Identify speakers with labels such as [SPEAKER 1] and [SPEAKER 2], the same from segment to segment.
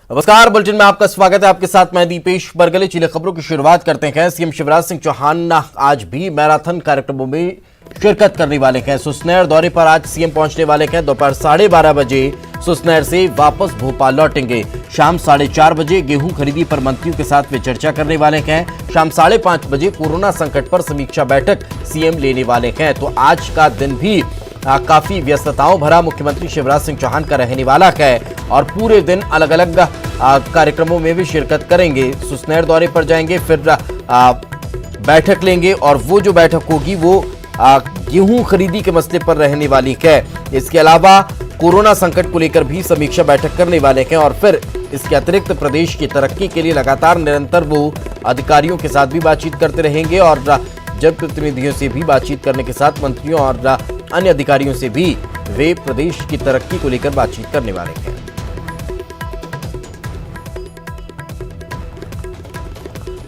[SPEAKER 1] नमस्कार, बुलेटिन में आपका स्वागत है। आपके साथ मैं दीपेश बरगले। चलिए खबरों की शुरुआत करते हैं। सीएम शिवराज सिंह चौहान आज भी मैराथन कार्यक्रमों में शिरकत करने वाले हैं। सुसनेर दौरे पर आज सीएम पहुंचने वाले हैं। दोपहर 12:30 बजे सुसनेर से वापस भोपाल लौटेंगे। शाम 4:30 बजे गेहूं खरीदी पर मंत्रियों के साथ वे चर्चा करने वाले हैं। शाम 5:30 बजे कोरोना संकट पर समीक्षा बैठक सीएम लेने वाले हैं। तो आज का दिन भी काफी व्यस्तताओं भरा मुख्यमंत्री शिवराज सिंह चौहान का रहने वाला है और पूरे दिन अलग अलग कार्यक्रमों में भी शिरकत करेंगे। सुसनेर दौरे पर जाएंगे, फिर बैठक लेंगे और वो जो बैठक होगी वो गेहूं खरीदी के मसले पर रहने वाली है। इसके अलावा कोरोना संकट को लेकर भी समीक्षा बैठक करने वाले हैं और फिर इसके अतिरिक्त प्रदेश की तरक्की के लिए लगातार निरंतर वो अधिकारियों के साथ भी बातचीत करते रहेंगे और जनप्रतिनिधियों से भी बातचीत करने के साथ मंत्रियों और अन्य अधिकारियों से भी वे प्रदेश की तरक्की को लेकर बातचीत करने वाले हैं।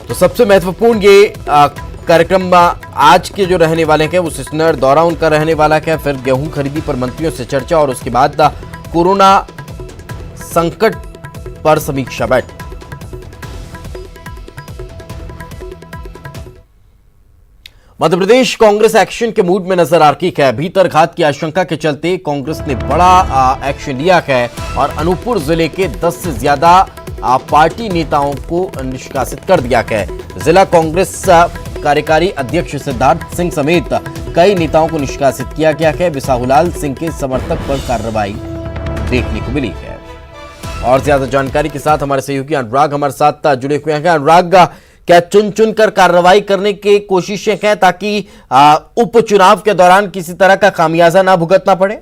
[SPEAKER 1] तो सबसे महत्वपूर्ण ये कार्यक्रम आज के जो रहने वाले हैं वो सुसनेर दौरा उनका रहने वाला है। फिर गेहूं खरीदी पर मंत्रियों से चर्चा और उसके बाद कोरोना संकट पर समीक्षा बैठक। मध्य प्रदेश कांग्रेस एक्शन के मूड में नजर आ रही है। भीतरघात की आशंका के चलते कांग्रेस ने बड़ा एक्शन लिया है और अनूपपुर जिले के 10 से ज्यादा पार्टी नेताओं को निष्कासित कर दिया है। जिला कांग्रेस कार्यकारी अध्यक्ष सिद्धार्थ सिंह समेत कई नेताओं को निष्कासित किया गया है। बिसाहुलाल सिंह के समर्थक पर कार्रवाई देखने को मिली है। और ज्यादा जानकारी के साथ हमारे सहयोगी अनुराग हमारे साथ जुड़े हुए हैं। अनुराग, क्या चुन चुन कर कार्रवाई करने की कोशिशें हैं ताकि उपचुनाव के दौरान किसी तरह का खामियाजा ना भुगतना पड़े?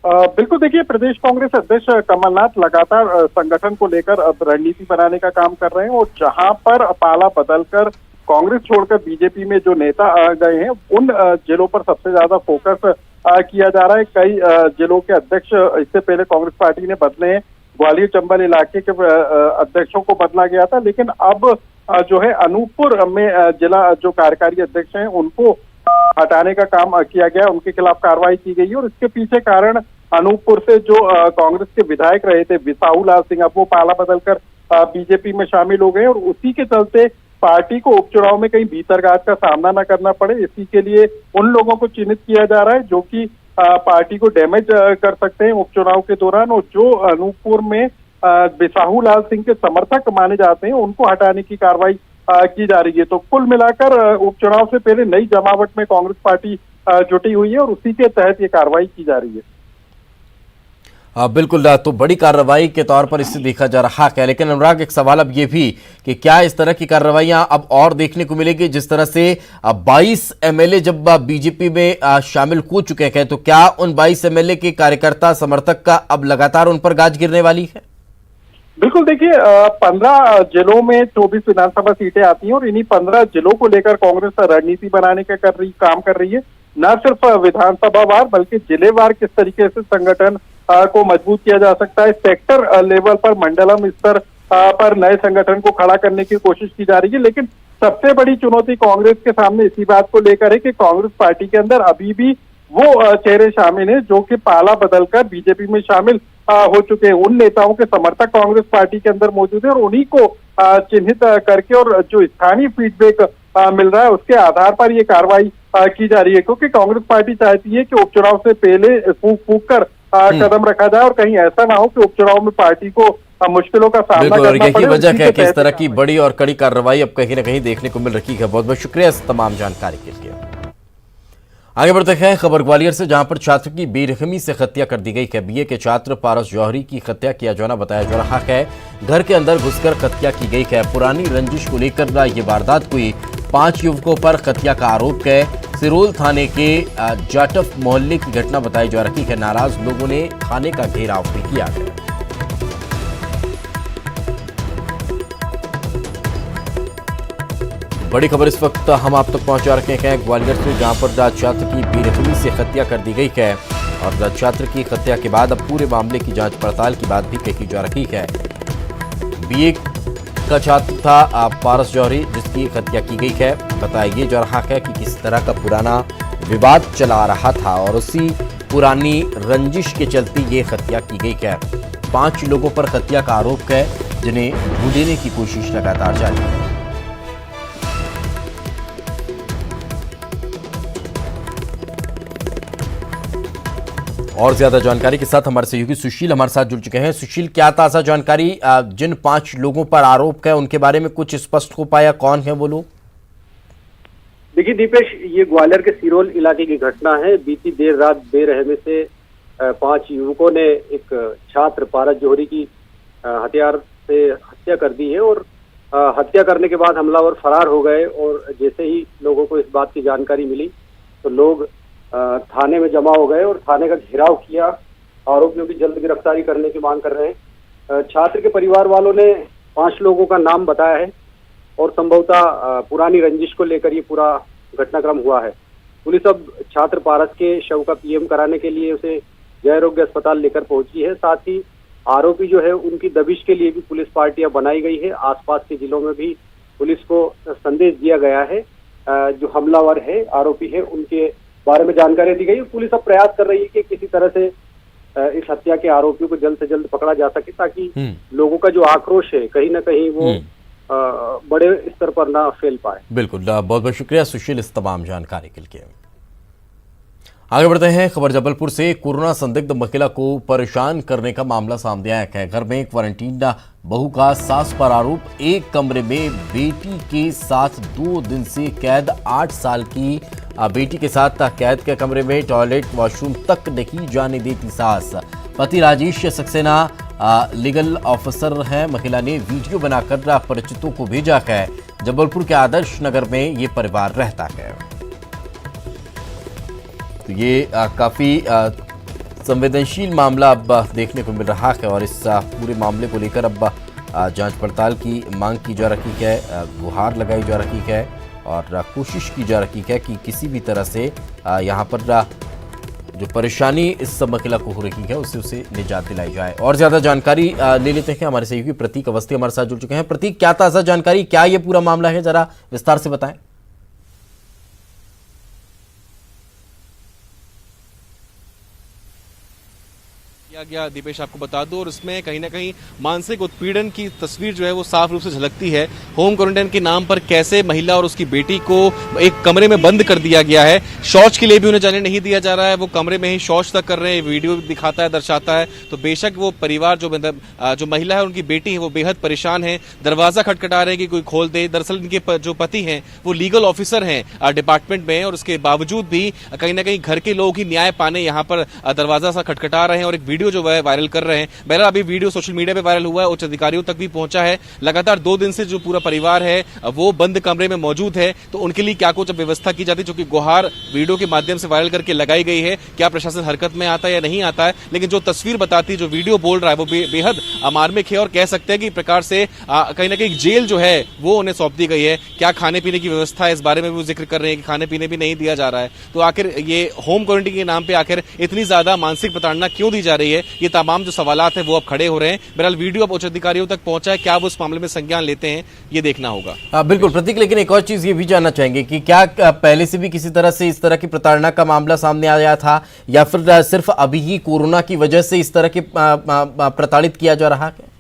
[SPEAKER 2] बिल्कुल, देखिए, प्रदेश कांग्रेस अध्यक्ष कमलनाथ लगातार संगठन को लेकर अब रणनीति बनाने का काम कर रहे हैं और जहां पर पाला बदलकर कांग्रेस छोड़कर बीजेपी में जो नेता आ गए हैं उन जिलों पर सबसे ज्यादा फोकस किया जा रहा है। कई जिलों के अध्यक्ष इससे पहले कांग्रेस पार्टी ने बदले हैं। ग्वालियर चंबल इलाके के अध्यक्षों को बदला गया था, लेकिन अब जो है अनूपपुर में जिला जो कार्यकारी अध्यक्ष हैं उनको हटाने का काम किया गया, उनके खिलाफ कार्रवाई की गई है। और इसके पीछे कारण अनूपपुर से जो कांग्रेस के विधायक रहे थे बिसाहुलाल सिंह, अब वो पाला बदलकर बीजेपी में शामिल हो गए और उसी के चलते पार्टी को उपचुनाव में कहीं भीतरघात का सामना न करना पड़े, इसी के लिए उन लोगों को चिन्हित किया जा रहा है जो कि पार्टी को डैमेज कर सकते हैं उपचुनाव के दौरान। और जो अनूपपुर में बिसाहुलाल सिंह के समर्थक माने जाते हैं उनको हटाने की कार्रवाई की जा रही है। तो कुल मिलाकर उपचुनाव से पहले नई जमावट में कांग्रेस पार्टी जुटी हुई है और उसी के तहत ये कार्रवाई की जा रही है।
[SPEAKER 1] बिल्कुल, तो बड़ी कार्रवाई के तौर पर इसे देखा जा रहा है। लेकिन अनुराग, एक सवाल अब ये भी कि क्या इस तरह की कार्रवाइयां अब और देखने को मिलेगी? जिस तरह से 22 एमएलए जब बीजेपी में शामिल हो चुके हैं, तो क्या उन 22 एमएलए के कार्यकर्ता समर्थक का अब लगातार उन पर गाज गिरने वाली है?
[SPEAKER 2] बिल्कुल, देखिए, 15 जिलों में 24 विधानसभा सीटें आती हैं और इन्हीं 15 जिलों को लेकर कांग्रेस रणनीति बनाने का काम कर रही है। न सिर्फ विधानसभा वार बल्कि जिलेवार किस तरीके से संगठन को मजबूत किया जा सकता है, सेक्टर लेवल पर, मंडलम स्तर पर नए संगठन को खड़ा करने की कोशिश की जा रही है। लेकिन सबसे बड़ी चुनौती कांग्रेस के सामने इसी बात को लेकर है कि कांग्रेस पार्टी के अंदर अभी भी वो चेहरे शामिल हैं जो कि पाला बदलकर बीजेपी में शामिल हो चुके हैं। उन नेताओं के समर्थक कांग्रेस पार्टी के अंदर मौजूद है और उन्हीं को चिन्हित करके और जो स्थानीय फीडबैक मिल रहा है उसके आधार पर ये कार्रवाई की जा रही है, क्योंकि कांग्रेस पार्टी चाहती है कि उपचुनाव से पहले फूक कर कदम रखा जाए और कहीं ऐसा ना हो कि उपचुनाव में पार्टी को मुश्किलों का सामना करना पड़े।
[SPEAKER 1] यही वजह है कि इस तरह की बड़ी और कड़ी कार्रवाई अब कहीं ना कहीं देखने को मिल रही है। बहुत बहुत शुक्रिया इस तमाम जानकारी के लिए। आगे बढ़ते हैं खबर ग्वालियर से, जहां पर छात्र की बेरहमी से हत्या कर दी गई है। बीए के छात्र पारस जौहरी की हत्या किया जाना बताया जा रहा है। घर के अंदर घुसकर हत्या की गई है। पुरानी रंजिश को लेकर ये वारदात हुई। 5 युवकों पर हत्या का आरोप है। सिरोल थाने के जाटफ मोहल्ले की घटना बताई जा रही है। नाराज लोगों ने थाने का घेराव भी किया है। बड़ी खबर इस वक्त हम आप तक पहुंचा रखे हैं ग्वालियर से, जहां पर छात्र की बेरहमी से हत्या कर दी गई है और छात्र की हत्या के बाद अब पूरे मामले की जांच पड़ताल की बात भी कही जा रही है। बीए का छात्र था पारस जौहरी जिसकी हत्या की गई है। बताया ये जा रहा है कि किस तरह का पुराना विवाद चला रहा था और उसी पुरानी रंजिश के चलते ये हत्या की गई है। 5 लोगों पर हत्या का आरोप है, जिन्हें ढूंढने की कोशिश लगातार जारी है। और ज्यादा जानकारी के साथ हमारे सहयोगी सुशील हमारे साथ जुड़ चुके हैं। सुशील, क्या ताजा जानकारी, जिन 5 लोगों पर आरोप है उनके बारे में कुछ स्पष्ट हो पाया? कौन है वो लोग?
[SPEAKER 3] देखिए दीपेश, ये ग्वालियर के सिरोल इलाके की घटना है। बीती देर रात बेरहमी से 5 युवकों ने एक छात्र पारस जौहरी की हथियार से हत्या कर दी है और हत्या करने के बाद हमलावर फरार हो गए। और जैसे ही लोगों को इस बात की जानकारी मिली तो लोग थाने में जमा हो गए और थाने का घेराव किया। आरोपियों की जल्द गिरफ्तारी करने की मांग कर रहे हैं। छात्र के परिवार वालों ने 5 लोगों का नाम बताया है और संभवतः पुरानी रंजिश को लेकर ये पूरा घटनाक्रम हुआ है। पुलिस अब छात्र पारस के शव का पीएम कराने के लिए उसे जय आरोग्य अस्पताल लेकर पहुंची है। साथ ही आरोपी जो है उनकी दबिश के लिए भी पुलिस पार्टियां बनाई गई है। आसपास के जिलों में भी पुलिस को संदेश दिया गया है। जो हमलावर है, आरोपी है, उनके बारे में जानकारी दी गई। पुलिस अब प्रयास कर रही है कि किसी तरह से इस हत्या के आरोपियों को जल्द से जल्द पकड़ा जा सके, ताकि लोगों का जो आक्रोश है कहीं ना कहीं वो बड़े स्तर पर ना फैल पाए।
[SPEAKER 1] बिल्कुल, बहुत बहुत शुक्रिया सुशील इस तमाम जानकारी के लिए। आगे बढ़ते हैं। खबर जबलपुर से। कोरोना संदिग्ध महिला को परेशान करने का मामला सामने आया है। घर में क्वारंटीन बहू का सास पर आरोप। एक कमरे में बेटी के साथ 2 दिन से कैद। 8 साल की बेटी के साथ कैद के कमरे में टॉयलेट वॉशरूम तक नहीं जाने देती सास। पति राजेश सक्सेना लीगल ऑफिसर है। महिला ने वीडियो बनाकर परिचितों को भेजा है। जबलपुर के आदर्श नगर में ये परिवार रहता है। तो ये काफी संवेदनशील मामला अब देखने को मिल रहा है और इस पूरे मामले को लेकर अब जांच पड़ताल की मांग की जा रही है, गुहार लगाई जा रही है और कोशिश की जा रही है कि किसी भी तरह से यहाँ पर जो परेशानी इस महिला को हो रही है उसे निजात दिलाई जाए। और ज्यादा जानकारी ले लेते हैं। हमारे सहयोगी प्रतीक अवस्थी हमारे साथ जुड़ चुके हैं। प्रतीक, क्या ताजा जानकारी, क्या ये पूरा मामला है, जरा विस्तार से बताएं।
[SPEAKER 4] किया गया दीपेश, आपको बता दूं, और इसमें कहीं ना कहीं मानसिक उत्पीड़न की तस्वीर जो है वो साफ रूप से झलकती है। होम क्वारंटाइन के नाम पर कैसे महिला और उसकी बेटी को एक कमरे में बंद कर दिया गया है। शौच के लिए भी उन्हें जाने नहीं दिया जा रहा है। वो कमरे में ही शौच तक कर रहे हैं। वीडियो दिखाता है, दर्शाता है। तो बेशक वो परिवार जो महिला है, उनकी बेटी है, वो बेहद परेशान है। दरवाजा खटखटा रहे हैं कि कोई खोल दे। दरअसल इनके जो पति हैं वो लीगल ऑफिसर हैं डिपार्टमेंट में, और उसके बावजूद भी कहीं ना कहीं घर के लोग ही न्याय पाने यहाँ पर दरवाजा सा खटखटा रहे हैं और एक वीडियो जो है वायरल कर रहे हैं। बहरहाल अभी वीडियो सोशल मीडिया पे वायरल हुआ है, उच्च अधिकारियों तक भी पहुंचा है। लगातार 2 दिन से जो पूरा परिवार है वो बंद कमरे में मौजूद है। तो उनके लिए क्या कुछ व्यवस्था की जाती है, जो कि गुहार वीडियो के माध्यम से वायरल करके लगाई गई है। क्या प्रशासन हरकत में आता है या नहीं आता है, लेकिन जो तस्वीर बताती है, जो वीडियो बोल रहा है, वो बेहद अमार्मिक है और कह सकते हैं कि प्रकार से कहीं ना कहीं जेल जो है वो उन्हें सौंप दी गई है। क्या खाने पीने की व्यवस्था है, इस बारे में भी वो जिक्र कर रहे हैं कि खाने पीने भी नहीं दिया जा रहा है। तो आखिर ये होम क्वारंटाइन के नाम पे आखिर इतनी ज्यादा मानसिक प्रताड़ना क्यों दी जा रही है, ये तमाम जो सवालात है वो अब खड़े हो रहे हैं। बहरहाल वीडियो अब उच्च अधिकारियों तक पहुंचा है। क्या वो इस मामले में संज्ञान लेते हैं, ये देखना होगा।
[SPEAKER 1] बिल्कुल प्रतीक, लेकिन एक और चीज ये भी जानना चाहेंगे कि क्या पहले से भी किसी तरह से इस तरह की प्रताड़ना का मामला सामने आया था, या फिर सिर्फ अभी ही कोरोना की वजह से इस तरह के प्रताड़ित किया जा रहा है?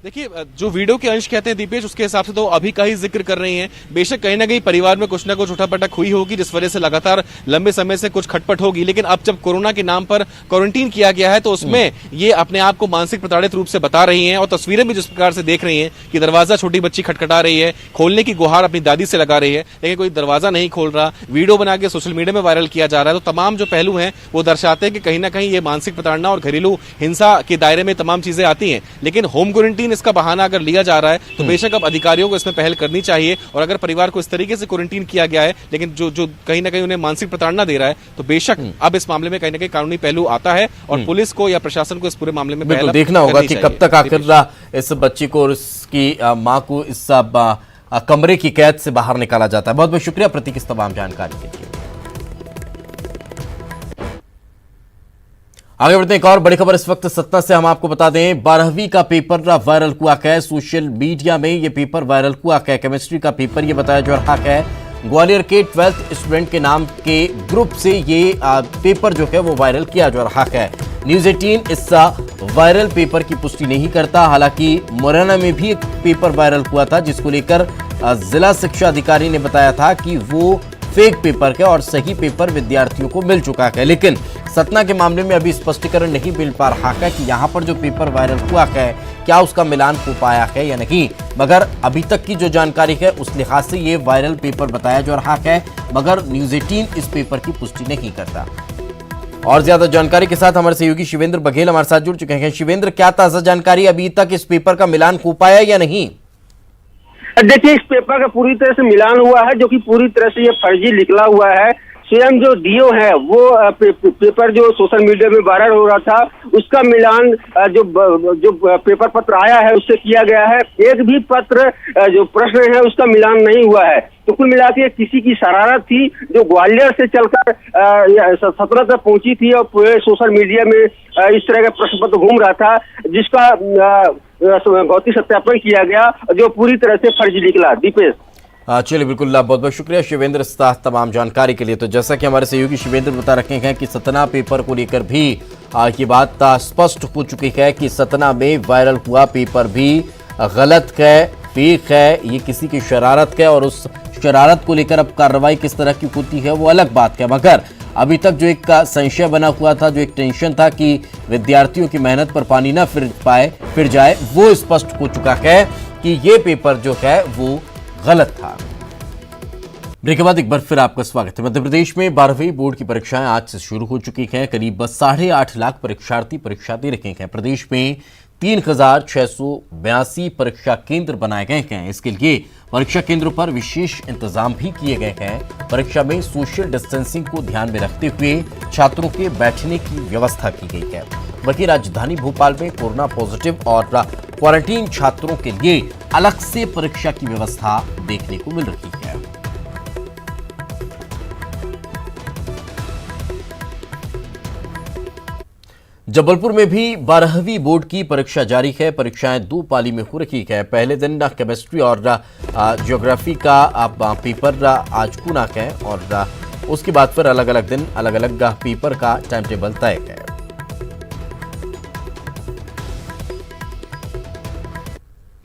[SPEAKER 4] देखिए, जो वीडियो के अंश कहते हैं दीपेश, उसके हिसाब से तो अभी का ही जिक्र कर रही हैं। बेशक कहीं ना कहीं परिवार में कुछ ना कुछ उठापटक हुई होगी, जिस वजह से लगातार लंबे समय से कुछ खटपट होगी। लेकिन अब जब कोरोना के नाम पर क्वारंटीन किया गया है तो उसमें ये अपने आप को मानसिक प्रताड़ित रूप से बता रही हैं। और तस्वीरें भी जिस प्रकार से देख रही हैं कि दरवाजा छोटी बच्ची खटखटा रही है, खोलने की गुहार अपनी दादी से लगा रही है, लेकिन कोई दरवाजा नहीं खोल रहा। वीडियो बना के सोशल मीडिया में वायरल किया जा रहा है। तो तमाम जो पहलू हैं वो दर्शाते हैं कि कहीं ना कहीं ये मानसिक प्रताड़ना और घरेलू हिंसा के दायरे में तमाम चीजें आती हैं। लेकिन होम क्वारंटीन इसका बहाना अगर लिया जा रहा है तो बेशक अब अधिकारियों को इसमें पहल करनी चाहिए। और अगर परिवार को इस तरीके से क्वारंटीन किया गया है, लेकिन जो कहीं ना कहीं उन्हें मानसिक प्रताड़ना दे रहा है, तो बेशक अब इस मामले में कहीं ना कहीं कानूनी पहलू आता है और पुलिस को या प्रशासन को इस पूरे मामले में पहल
[SPEAKER 1] देखना होगा कि कब तक आखिर इस बच्ची को और उसकी मां को इस कमरे की कैद से बाहर निकाला जाता है। बहुत बहुत शुक्रिया प्रतीक इस तमाम जानकारी के लिए। आगे बढ़ते हैं। एक और बड़ी खबर इस वक्त सतना से हम आपको बता दें, 12वीं का पेपर वायरल हुआ है। सोशल मीडिया में यह पेपर वायरल हुआ है। केमिस्ट्री का पेपर यह बताया जा रहा है। ग्वालियर के 12th स्टूडेंट के नाम के ग्रुप से ये पेपर जो है वो वायरल किया जा रहा है। न्यूज 18 इस वायरल पेपर की पुष्टि नहीं करता। हालांकि मुरैना में भी एक पेपर वायरल हुआ था जिसको लेकर जिला शिक्षा अधिकारी ने बताया था कि वो फेक पेपर है और सही पेपर विद्यार्थियों को मिल चुका है। लेकिन सतना के मामले में अभी स्पष्टीकरण नहीं मिल पा रहा है कि यहाँ पर जो पेपर वायरल हुआ है क्या उसका मिलान हो पाया है या नहीं, मगर अभी तक की जो जानकारी है उस लिहाज से ये वायरल पेपर बताया जा रहा है, मगर न्यूज 18 इस पेपर की पुष्टि नहीं करता। और ज्यादा जानकारी के साथ हमारे सहयोगी शिवेंद्र बघेल हमारे साथ जुड़ चुके हैं। शिवेंद्र, क्या ताजा जानकारी, अभी तक इस पेपर का मिलान हो पाया या नहीं?
[SPEAKER 5] देखिए, इस पेपर का पूरी तरह से मिलान हुआ है, जो कि पूरी तरह से ये फर्जी निकला हुआ है। स्वयं जो डीओ है वो पेपर जो सोशल मीडिया में वायरल हो रहा था उसका मिलान जो पेपर पत्र आया है उससे किया गया है। एक भी पत्र जो प्रश्न है उसका मिलान नहीं हुआ है। तो कुल मिला के किसी की शरारत थी जो ग्वालियर से चलकर सतना तक पहुंची थी और पूरे सोशल मीडिया में इस तरह का प्रश्न पत्र घूम रहा था, जिसका भौतिक सत्यापन किया गया जो पूरी तरह से फर्जी निकला। दीपेश,
[SPEAKER 1] चलिए, बिल्कुल, बहुत बहुत शुक्रिया शिवेंद्र तमाम जानकारी के लिए। तो जैसा कि हमारे सहयोगी शिवेंद्र बता रखे हैं कि सतना पेपर को लेकर भी ये बात स्पष्ट हो चुकी है कि सतना में वायरल हुआ पेपर भी गलत है, फेक है, ये किसी की शरारत है और उस शरारत को लेकर अब कार्रवाई किस तरह की होती है वो अलग बात है। मगर अभी तक जो एक संशय बना हुआ था, जो एक टेंशन था कि विद्यार्थियों की मेहनत पर पानी ना फिर जाए, वो स्पष्ट हो चुका है कि ये पेपर जो है वो गलत था। ब्रेक के बाद एक बार फिर आपका स्वागत है। मध्य प्रदेश में 12वीं बोर्ड की परीक्षाएं आज से शुरू हो चुकी हैं। करीब 8.5 लाख परीक्षार्थी परीक्षा दे रहे हैं। प्रदेश में 3,682 परीक्षा केंद्र बनाए गए हैं। इसके लिए परीक्षा केंद्रों पर विशेष इंतजाम भी किए गए हैं। परीक्षा में सोशल डिस्टेंसिंग को ध्यान में रखते हुए छात्रों के बैठने की व्यवस्था की गई है। वहीं राजधानी भोपाल में कोरोना पॉजिटिव और क्वारंटीन छात्रों के लिए अलग से परीक्षा की व्यवस्था देखने को मिल रही है। जबलपुर में भी 12वीं बोर्ड की परीक्षा जारी है। परीक्षाएं 2 पाली में हो रही है। पहले दिन केमिस्ट्री और ज्योग्राफी का पेपर आज होना है और उसके बाद फिर अलग अलग दिन अलग अलग पेपर का टाइम टेबल तय है।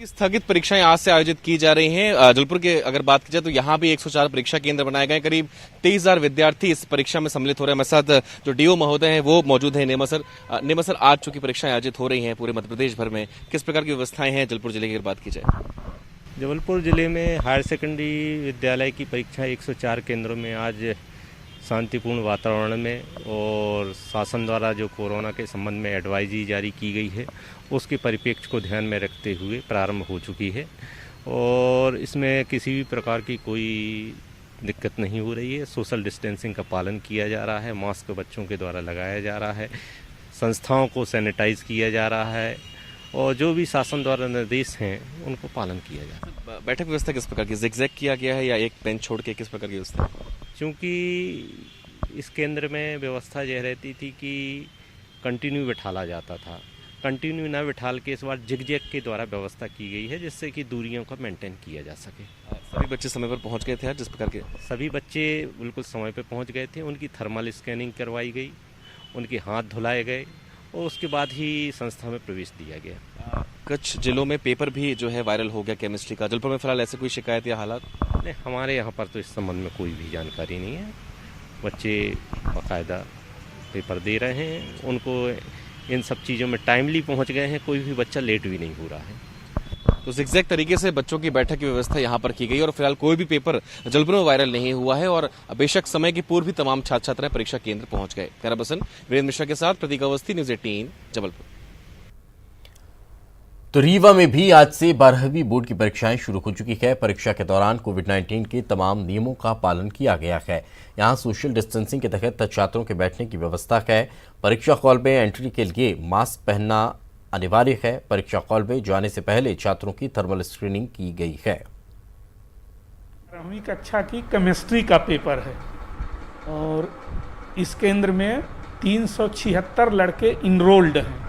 [SPEAKER 4] स्थगित परीक्षाएं आज से आयोजित की जा रही हैं। जबलपुर के अगर बात की जाए तो यहाँ भी 104 परीक्षा केंद्र बनाए गए। करीब 23,000 विद्यार्थी इस परीक्षा में सम्मिलित हो रहे हैं। हमारे साथ जो डीओ महोदय हैं वो मौजूद हैं। नेमा सर, आज चूंकि परीक्षाएं आयोजित हो रही हैं पूरे मध्य प्रदेश भर में, किस प्रकार की व्यवस्थाएं हैं जबलपुर जिले की अगर बात की जाए?
[SPEAKER 6] जबलपुर जिले में हायर सेकेंडरी विद्यालय की परीक्षा 104 केंद्रों में आज शांतिपूर्ण वातावरण में और शासन द्वारा जो कोरोना के संबंध में एडवाइजरी जारी की गई है उसके परिप्रेक्ष्य को ध्यान में रखते हुए प्रारंभ हो चुकी है और इसमें किसी भी प्रकार की कोई दिक्कत नहीं हो रही है। सोशल डिस्टेंसिंग का पालन किया जा रहा है, मास्क बच्चों के द्वारा लगाया जा रहा है, संस्थाओं को सैनिटाइज किया जा रहा है और जो भी शासन द्वारा निर्देश हैं उनको पालन किया जा रहा है।
[SPEAKER 4] बैठक व्यवस्था किस प्रकार की, ज़िगज़ैग किया गया है या एक बेंच छोड़ के, किस प्रकार की व्यवस्था?
[SPEAKER 6] क्योंकि इस केंद्र में व्यवस्था यह रहती थी कि कंटिन्यू बिठाला जाता था, कंटिन्यू ना बिठाल के इस बार जिगजैग के द्वारा व्यवस्था की गई है जिससे कि दूरियों का मेंटेन किया जा सके।
[SPEAKER 4] सभी बच्चे समय पर पहुंच गए थे आज, जिस प्रकार के
[SPEAKER 6] सभी बच्चे बिल्कुल समय पर पहुंच गए थे। उनकी थर्मल स्कैनिंग करवाई गई, उनके हाथ धुलाए गए और उसके बाद ही संस्था में प्रवेश दिया गया।
[SPEAKER 4] कुछ जिलों में पेपर भी जो है वायरल हो गया केमिस्ट्री का। जबलपुर में फिलहाल ऐसे कोई शिकायत या हालात?
[SPEAKER 6] नहीं, हमारे यहाँ पर तो इस संबंध में कोई भी जानकारी नहीं है। बच्चे बाकायदा पेपर दे रहे हैं, उनको इन सब चीज़ों में टाइमली पहुँच गए हैं, कोई भी बच्चा लेट भी नहीं हो रहा है।
[SPEAKER 4] तो ज़िगज़ैग तरीके से बच्चों की बैठक की व्यवस्था यहाँ पर की गई और फिलहाल कोई भी पेपर जबलपुर में वायरल नहीं हुआ है और बेशक समय की पूर्व भी तमाम छात्र छात्राएं परीक्षा केंद्र पहुंच गए। कैमरा पर्सन वीरेंद्र मिश्रा के साथ प्रतीक अवस्थी, न्यूज़ 18 जबलपुर।
[SPEAKER 1] तो रीवा में भी आज से 12वीं बोर्ड की परीक्षाएं शुरू हो चुकी है। परीक्षा के दौरान कोविड-19 के तमाम नियमों का पालन किया गया है। यहां सोशल डिस्टेंसिंग के तहत छात्रों के बैठने की व्यवस्था है। परीक्षा हॉल में एंट्री के लिए मास्क पहनना अनिवार्य है। परीक्षा हॉल में जाने से पहले छात्रों की थर्मल स्क्रीनिंग की गई है।
[SPEAKER 7] 12वीं कक्षा की केमिस्ट्री का पेपर है और इस केंद्र में 376 लड़के इनरोल्ड हैं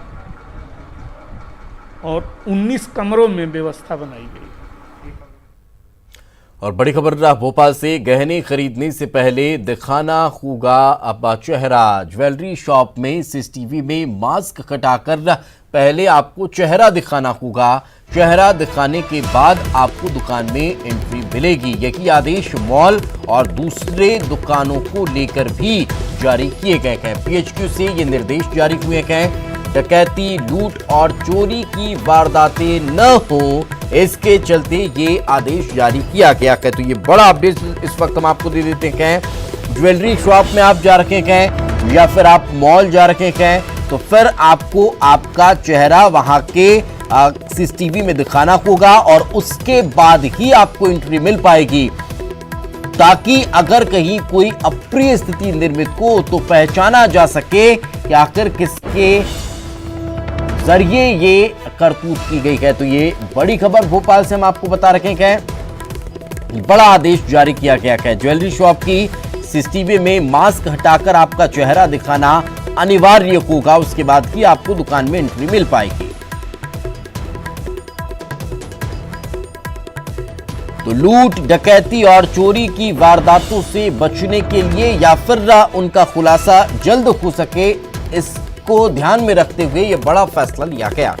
[SPEAKER 7] और 19 कमरों में व्यवस्था बनाई गई।
[SPEAKER 1] और बड़ी खबर भोपाल से, गहने खरीदने से पहले दिखाना होगा अब चेहरा। ज्वेलरी शॉप में सीसीटीवी में मास्क हटाकर पहले आपको चेहरा दिखाना होगा। चेहरा दिखाने के बाद आपको दुकान में एंट्री मिलेगी। यही आदेश मॉल और दूसरे दुकानों को लेकर भी जारी किए गए हैं। पीएचक्यू से ये निर्देश जारी हुए हैं। डकैती, लूट और चोरी की वारदातें न हो, इसके चलते ये आदेश जारी किया गया है। तो ये बड़ा अपडेट इस वक्त हम आपको दे देते हैं। ज्वेलरी शॉप में आप जा रखे हैं या फिर आप मॉल जा रखे हैं, तो फिर आपको आपका चेहरा वहां के सीसीटीवी में दिखाना होगा और उसके बाद ही आपको एंट्री मिल पाएगी, ताकि अगर कहीं कोई अप्रिय स्थिति निर्मित हो तो पहचाना जा सके कि आखिर किसके जरिए ये करतूत की गई है। तो ये बड़ी खबर भोपाल से हम आपको बता रखे हैं। बड़ा आदेश जारी किया गया है। ज्वेलरी शॉप की सीसीटीवी में मास्क हटाकर आपका चेहरा दिखाना अनिवार्य होगा, उसके बाद ही आपको दुकान में एंट्री मिल पाएगी। तो लूट, डकैती और चोरी की वारदातों से बचने के लिए या फिर उनका खुलासा जल्द हो सके, इसको ध्यान में रखते हुए यह बड़ा फैसला लिया गया।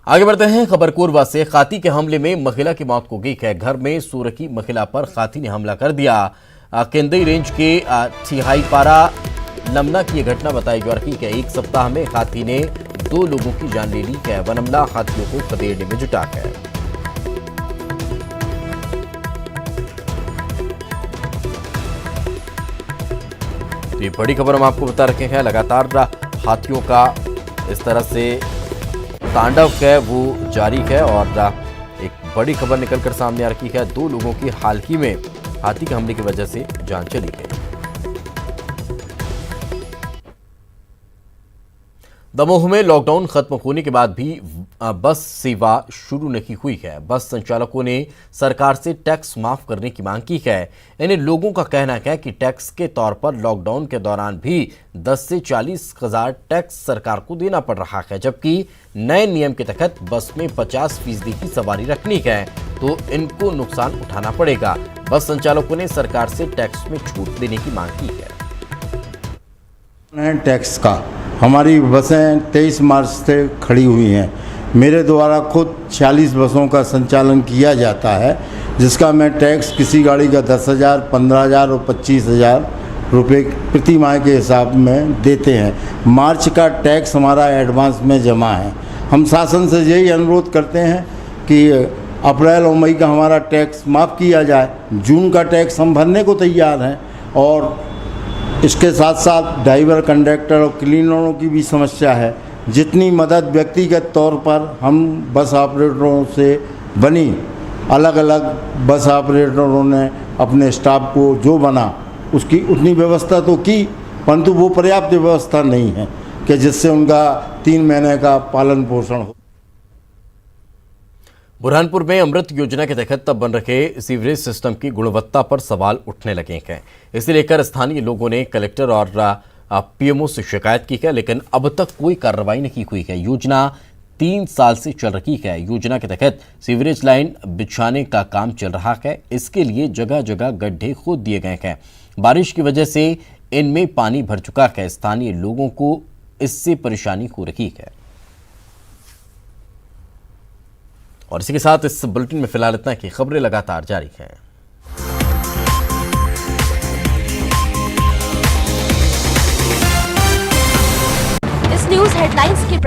[SPEAKER 1] आगे बढ़ते हैं। खबर कोरबा से, खाती के हमले में महिला की मौत हो गई है। घर में सो रखी महिला पर खाती ने हमला कर दिया। केंदई रेंज के छिहाईपारा लमना की यह घटना बताई जा रही है। एक सप्ताह में हाथी ने 2 लोगों की जान ले ली है। वन अमला हाथियों को खदेड़ने में जुटा है। ये बड़ी खबर हम आपको बता रखे हैं। लगातार हाथियों का इस तरह से तांडव है वो जारी है और एक बड़ी खबर निकलकर सामने आ रही है। 2 लोगों की हाल ही में हाथी के हमले की वजह से जान चली गई। दमोह में लॉकडाउन खत्म होने के बाद भी बस सेवा शुरू नहीं हुई है। बस संचालकों ने सरकार से टैक्स माफ करने की मांग की है। इन्हें लोगों का कहना है कि टैक्स के तौर पर लॉकडाउन के दौरान भी 10 से 40 हजार टैक्स सरकार को देना पड़ रहा है, जबकि नए नियम के तहत बस में 50% की सवारी रखनी है तो इनको नुकसान उठाना पड़ेगा। बस संचालकों ने सरकार से टैक्स में छूट देने की मांग की है।
[SPEAKER 8] टैक्स का हमारी बसें 23 मार्च से खड़ी हुई हैं। मेरे द्वारा खुद 46 बसों का संचालन किया जाता है, जिसका मैं टैक्स किसी गाड़ी का 10,000, 15,000 और 25,000 रुपये प्रति माह के हिसाब में देते हैं। मार्च का टैक्स हमारा एडवांस में जमा है। हम शासन से यही अनुरोध करते हैं कि अप्रैल और मई का हमारा टैक्स माफ़ किया जाए। जून का टैक्स हम भरने को तैयार हैं और इसके साथ साथ ड्राइवर, कंडक्टर और क्लीनरों की भी समस्या है। जितनी मदद व्यक्तिगत तौर पर हम बस ऑपरेटरों से बनी, अलग अलग बस ऑपरेटरों ने अपने स्टाफ को जो बना उसकी उतनी व्यवस्था तो की, परंतु वो पर्याप्त व्यवस्था नहीं है कि जिससे उनका 3 महीने का पालन पोषण हो।
[SPEAKER 1] बुरहानपुर में अमृत योजना के तहत तब बन रहे सीवरेज सिस्टम की गुणवत्ता पर सवाल उठने लगे हैं। इसे लेकर स्थानीय लोगों ने कलेक्टर और पीएमओ से शिकायत की है, लेकिन अब तक कोई कार्रवाई नहीं हुई है। योजना 3 साल से चल रही है। योजना के तहत सीवरेज लाइन बिछाने का काम चल रहा है। इसके लिए जगह जगह गड्ढे खोद दिए गए हैं। बारिश की वजह से इनमें पानी भर चुका है। स्थानीय लोगों को इससे परेशानी हो रही है। और इसी के साथ इस बुलेटिन में फिलहाल इतना कि खबरें लगातार जारी हैं।
[SPEAKER 9] इस न्यूज हेडलाइंस के